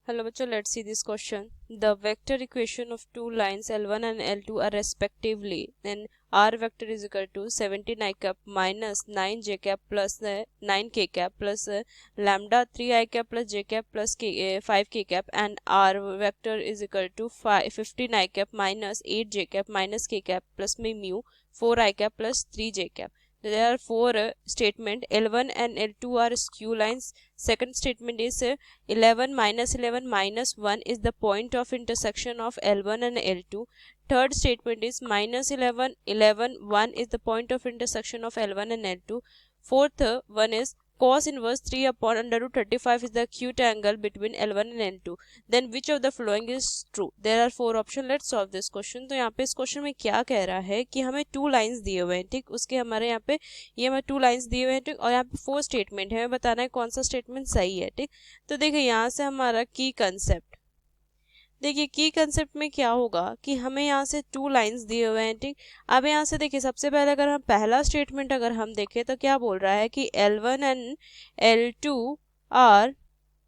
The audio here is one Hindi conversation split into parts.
Hello bachcho, let's see this question. The vector equation of two lines L1 and L2 are respectively, then r vector is equal to 17 I cap minus 9 j cap plus 9 k cap plus lambda 3 I cap plus j cap plus 5 k cap, and r vector is equal to 15 I cap minus 8 j cap minus k cap plus mu 4 I cap plus 3 j cap. There are four statement. L1 and L2 are skew lines. Second statement is 11 minus 1 is the point of intersection of L1 and L2. Third statement is minus 11 1 is the point of intersection of L1 and L2. Fourth one is cos inverse 3 upon under root 35 is the acute angle between L1 and L2. Then which of the following is true? There are four options. Let's solve this question. तो यहाँ पे इस क्वेश्चन में क्या कह रहा है कि हमें टू लाइंस दिए हुए हैं, ठीक, उसके हमारे यहाँ पे ये हमें टू लाइंस दिए हुए हैं, ठीक, और यहाँ पे फोर स्टेटमेंट है, हमें बताना है कौन सा स्टेटमेंट सही है, ठीक। तो देखिए यहाँ से हमारा की कंसेप्ट, देखिए की कंसेप्ट में क्या होगा कि हमें यहाँ से टू लाइंस दिए हुए हैं, ठीक। अब यहाँ से देखिए सबसे पहले अगर हम पहला स्टेटमेंट अगर हम देखें तो क्या बोल रहा है कि L1 and L2 are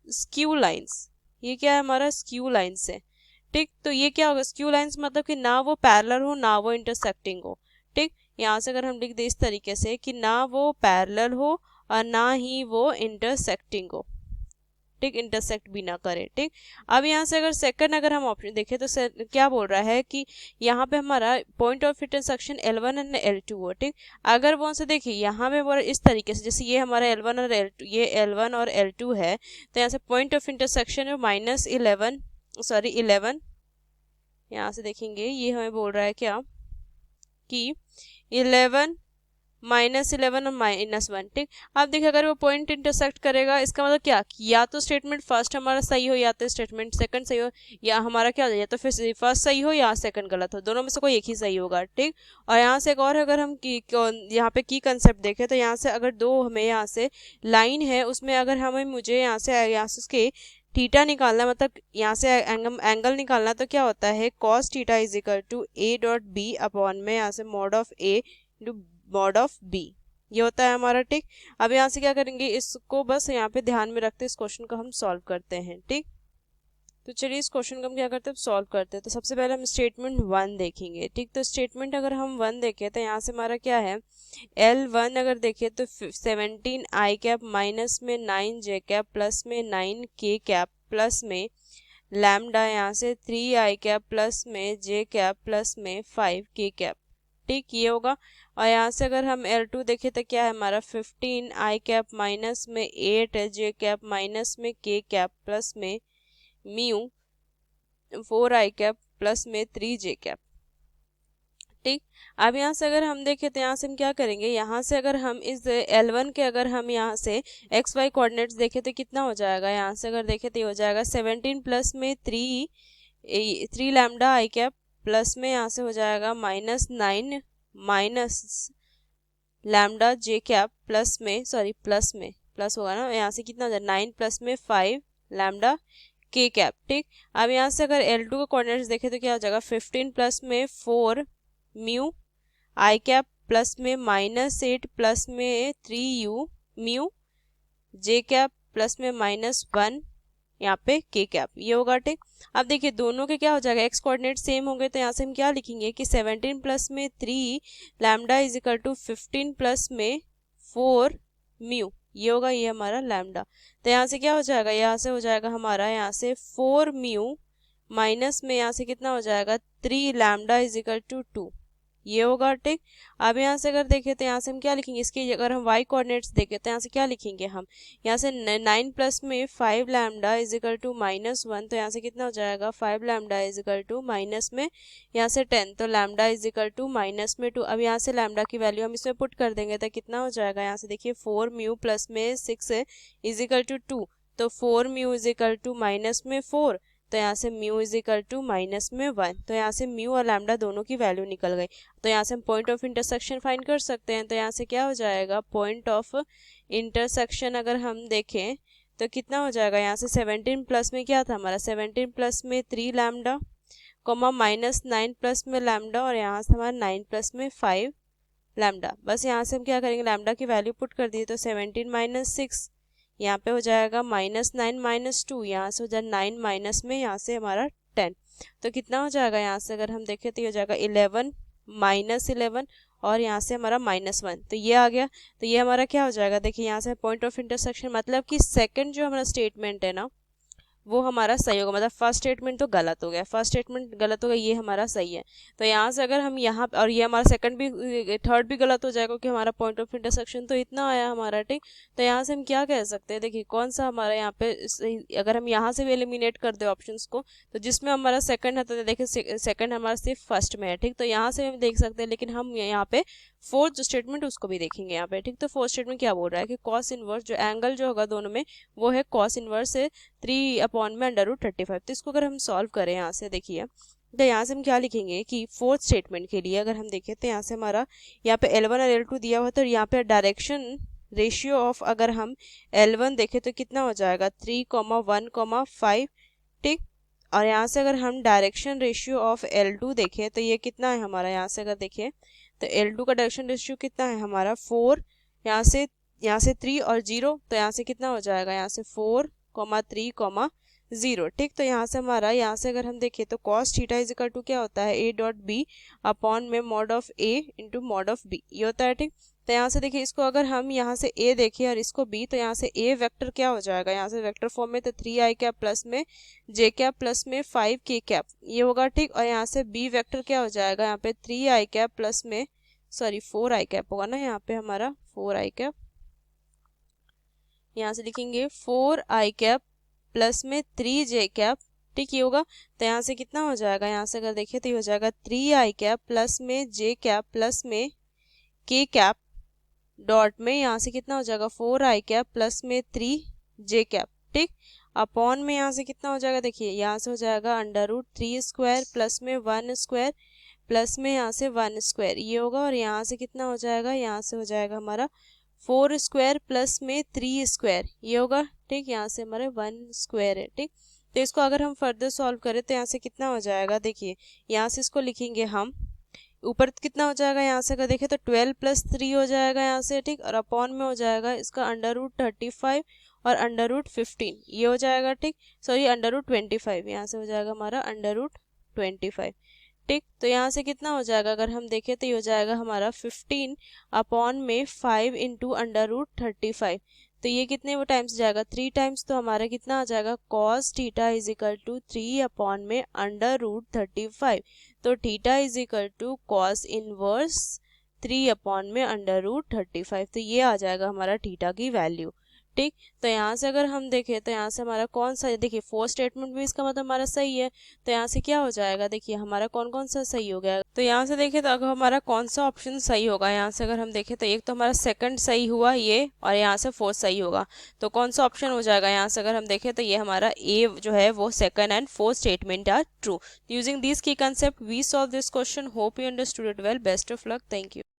skew lines. ये क्या है, हमारा स्क्यू लाइंस है, ठीक। तो ये क्या होगा, स्क्यू लाइंस मतलब कि ना वो पैरेलल हो ना वो इंटरसेक्टिंग हो, ठीक। यहाँ से अगर हम लिख दे इस तरीके से कि ना वो पैरेलल हो और ना ही वो इंटरसेक्टिंग हो, ठीक, इंटरसेक्ट भी ना करे, ठीक। अब यहाँ से अगर सेकंड अगर हम ऑप्शन देखें तो क्या बोल रहा है कि यहाँ पे हमारा point of intersection L1 and L2 हो, ठीक। अगर वो से देखिए यहाँ पे बोल इस तरीके से, जैसे ये हमारा L1 और L2, ये L1 और L2 है, तो यहाँ से पॉइंट ऑफ इंटरसेक्शन है माइनस 11, यहाँ से देखेंगे ये हमें बोल रहा है क्या कि 11 -11 और -1, ठीक। अब देखिए अगर वो पॉइंट इंटरसेक्ट करेगा इसका मतलब क्या, या तो स्टेटमेंट फर्स्ट हमारा सही हो या तो स्टेटमेंट सेकंड सही हो, या हमारा क्या हो जाए, या तो फिर फर्स्ट सही हो या सेकंड गलत हो, दोनों में से कोई एक ही सही होगा, ठीक। और यहाँ से एक और अगर हम यहाँ पे की कंसेप्ट देखें तो यहाँ से अगर दो हमें यहाँ से लाइन है उसमें अगर मुझे यहाँ से उसके थीटा निकालना, मतलब यहाँ से एंगल निकालना, तो क्या होता है cos theta is equal to a dot b upon में यहाँ से mod of a into mod of b, ये होता है हमारा, ठीक। अब यहाँ से क्या करेंगे, इसको बस यहाँ पे ध्यान में रखते इस क्वेश्चन को हम सॉल्व करते हैं, ठीक। तो चलिए इस क्वेश्चन को हम क्या करते हैं, सॉल्व करते हैं। तो सबसे पहले हम स्टेटमेंट 1 देखेंगे, ठीक। तो स्टेटमेंट अगर हम 1 देखें तो यहाँ से हमारा क्या है, L1 अगर देखें तो 17 I कैप माइनस में 9 J कैप प्लस में 9 K कैप प्लस में लैम्डा यहाँ से 3 I कैप प्लस में J कैप प्लस में 5 K कैप, ठीक, ये होगा। और यहाँ से अगर हम L2 देखें तो क्या है हमारा 15 I कैप माइनस में 8 J कैप माइनस में K कैप प्लस में म्यू 4 I कैप प्लस में 3 J कैप, ठीक। अब यहाँ से अगर हम देखें तो यहाँ से हम क्या करेंगे, यहाँ से अगर हम इस L1 के अगर हम यहाँ से XY कोऑर्डिनेट्स देखें तो कितना हो जाएगा, यहाँ से अगर देखें तो ये हो जाएगा 17 प्लस में 3 लैम्डा I कैप प्लस में यहाँ से हो जाएगा -9 minus lambda J cap plus में प्लस होगा ना, यहाँ से कितना हो जाएगा 9 प्लस में 5 लैम्डा K कैप, ठीक। अब यहाँ से अगर L2 का कोऑर्डिनेट्स देखें तो क्या हो जाएगा 15 प्लस में 4 म्यू I कैप प्लस में -8 प्लस में 3 म्यू J कैप प्लस में -1 यहाँ पे K कैप, ये होगा, ठीक। अब देखिए दोनों के क्या हो जाएगा, x कोऑर्डिनेट सेम होंगे तो यहाँ से हम क्या लिखेंगे कि 17 प्लस में 3 lambda is equal to 15 plus में 4 म्यू, ये होगा, ये हमारा लैम्डा। तो यहाँ से क्या हो जाएगा, यहाँ से हो जाएगा हमारा यहाँ से 4 म्यू माइनस में यहाँ से कितना हो जाएगा 3 लैम्डा इज इक्वल टू 2, ये होगा, ठीक। अब यहाँ से अगर देखें तो यहाँ से हम क्या लिखेंगे, इसके अगर हम y कोऑर्डिनेट्स देखें तो यहाँ से क्या लिखेंगे हम, यहाँ से 9 प्लस में 5 लैम्डा इज इक्वल टू -1, तो यहाँ से कितना हो जाएगा 5 lambda is equal to minus में यहाँ से 10, तो lambda is equal to minus में 2। अब यहाँ से लैम्डा की वैल्यू हम इसमें पुट कर देंगे तो कितना हो जाएगा, यहाँ से देखिए 4 म्यू प्लस में 6 इज इक्वल टू 2, तो 4 mu is equal to minus में 4, तो यहाँ से mu is equal to minus में 1, तो यहाँ से म्यू और लैम्डा दोनों की वैल्यू निकल गई। तो यहाँ से हम पॉइंट ऑफ इंटरसेक्शन फाइंड कर सकते हैं। तो यहाँ से क्या हो जाएगा, पॉइंट ऑफ इंटरसेक्शन अगर हम देखें तो कितना हो जाएगा, यहाँ से 17 प्लस में क्या था हमारा 17 प्लस में 3 लैम्डा कोमा -9 प्लस में लैम्डा, और यहाँ से हमारा 9 प्लस में 5 लैम्डा। बस यहाँ से हम क्या करेंगे, लैम्डा की वैल्यू पुट कर दिए तो 17 - 6 यहाँ पे हो जाएगा -9 -2, यहाँ से हो जाएगा 9 माइनस में यहाँ से हमारा 10, तो कितना हो जाएगा यहाँ से अगर हम देखें तो ये हो जाएगा 11 -11 और यहाँ से हमारा -1, तो ये आ गया। तो ये हमारा क्या हो जाएगा, देखिए यहाँ से पॉइंट ऑफ इंटरसेक्शन, मतलब कि सेकंड जो हमारा स्टेटमेंट है ना वो हमारा सही होगा, मतलब फर्स्ट स्टेटमेंट तो गलत हो गया, फर्स्ट स्टेटमेंट गलत हो गया, ये हमारा सही है। तो यहाँ से अगर हम यहाँ और ये हमारा सेकंड भी थर्ड भी गलत हो जाएगा क्योंकि हमारा पॉइंट ऑफ इंटरसेक्शन तो इतना आया हमारा, ठीक। तो यहाँ से हम क्या कह सकते हैं, देखिए कौन सा हमारा यहाँ पे अगर हम यहाँ से भी एलिमिनेट कर दे ऑप्शंस को, तो जिसमें हमारा सेकंड है तो देखिए सेकंड हमारा सिर्फ फर्स्ट में है, ठीक। तो यहाँ से हम देख सकते हैं, लेकिन हम यहाँ पे फोर्थ जो स्टेटमेंट उसको भी देखेंगे यहाँ पे, ठीक। तो फोर्थ स्टेटमेंट क्या बोल रहा है कि कॉस इनवर्स जो एंगल जो होगा दोनों में वो है कॉस इनवर्स से 3/√35। तो इसको अगर हम सॉल्व करें यहाँ से देखिए, तो यहाँ से हम क्या लिखेंगे कि फोर्थ स्टेटमेंट के लिए अगर हम देखें तो यहाँ से हमारा यहाँ पे L1 और L2 दिया हुआ है, तो यहाँ पे डायरेक्शन रेशियो ऑफ अगर हम L1 देखें तो कितना हो जाएगा 3,1,5, ठीक। और यहाँ से अगर हम डायरेक्शन रेशियो ऑफ L2 देखें तो ये कितना है हमारा, यहाँ से अगर देखें तो L2 का डायरेक्शन रेशियो कितना है हमारा 4, यहाँ से 3 और 0, तो यहाँ से कितना हो जाएगा यहाँ से 4, 3, 0, ठीक। तो यहाँ से हमारा यहाँ से अगर हम देखें तो cos theta is equal to क्या होता है A.B अपॉन में mod of A into mod of B, ये होता है, ठीक। तो यहाँ से देखिए इसको अगर हम यहाँ से A देखें और इसको B, तो यहाँ से A वेक्टर क्या हो जाएगा यहाँ से वेक्टर फॉर्म में, तो 3i कैप प्लस में j कैप प्लस में 5k कैप ये होगा, ठीक। और यहाँ से B वेक्टर क्या हो जाएगा यहाँ पे 3i कैप प्लस में 4i कैप होगा ना, यहाँ पे हमारा 4i कैप, यहाँ से लिखेंगे 4i कैप प्लस में 3j कैप, ठीक, ये होगा। तो यहाँ से कितना हो जाएगा, यहाँ से अगर देखें तो ये हो जाएगा 3i कैप प्लस में j कैप प्लस में k कैप डॉट में यहाँ से कितना हो जाएगा 4i कैप प्लस में 3j कैप, ठीक। अपॉन में यहाँ से कितना हो जाएगा, देखिए यहाँ से हो जाएगा √3² प्लस में 1² प्लस में यहाँ से 1² ये होगा। और यहाँ से कितना हो जाएगा, यहाँ से हो जाएगा हमारा 4² प्लस में 3² ये होगा, ठीक। यहाँ से हमारे 1² है, ठीक। तो इसको अगर हम फर्दर सॉल्व करें तो यहाँ से कितना हो जाएगा, देखिए यहाँ से इसको लिखेंगे हम ऊपर कितना हो जाएगा, यहाँ से अगर देखें तो 12 + 3 हो जाएगा यहाँ से, ठीक। और अपॉन में हो जाएगा इसका √35 और √15 ये हो जाएगा, ठीक। सॉरी √25 यहाँ से हो जाएगा हमारा √25, ठीक। तो यहाँ से कितना हो जाएगा अगर हम देखें तो ये हो जाएगा हमारा 15 अपॉन में 5 इंटू √35, तो ये कितने वो टाइम्स जाएगा 3 टाइम्स, तो हमारा कितना आ जाएगा cos theta is equal to 3 upon में √35, तो theta is equal to cos inverse 3 upon में √35, तो ये आ जाएगा हमारा थीटा की वैल्यू, ठीक। तो यहाँ से अगर हम देखें तो यहाँ से हमारा कौन सा, देखिए फोर्थ स्टेटमेंट भी इसका मतलब हमारा सही है, तो यहाँ से क्या हो जाएगा, देखिए हमारा कौन कौन सा सही हो गया। तो यहाँ से देखें तो अगर हमारा कौन सा ऑप्शन सही होगा, यहाँ से अगर हम देखें तो एक तो हमारा सेकंड सही हुआ ये, और यहाँ से फोर्थ सही होगा, तो कौन सा ऑप्शन हो जाएगा, यहाँ से अगर हम देखें तो ये हमारा ए जो है वो second and fourth statement are true. Using this की concept we solve this question, hope you understood it well, best of luck, thank you.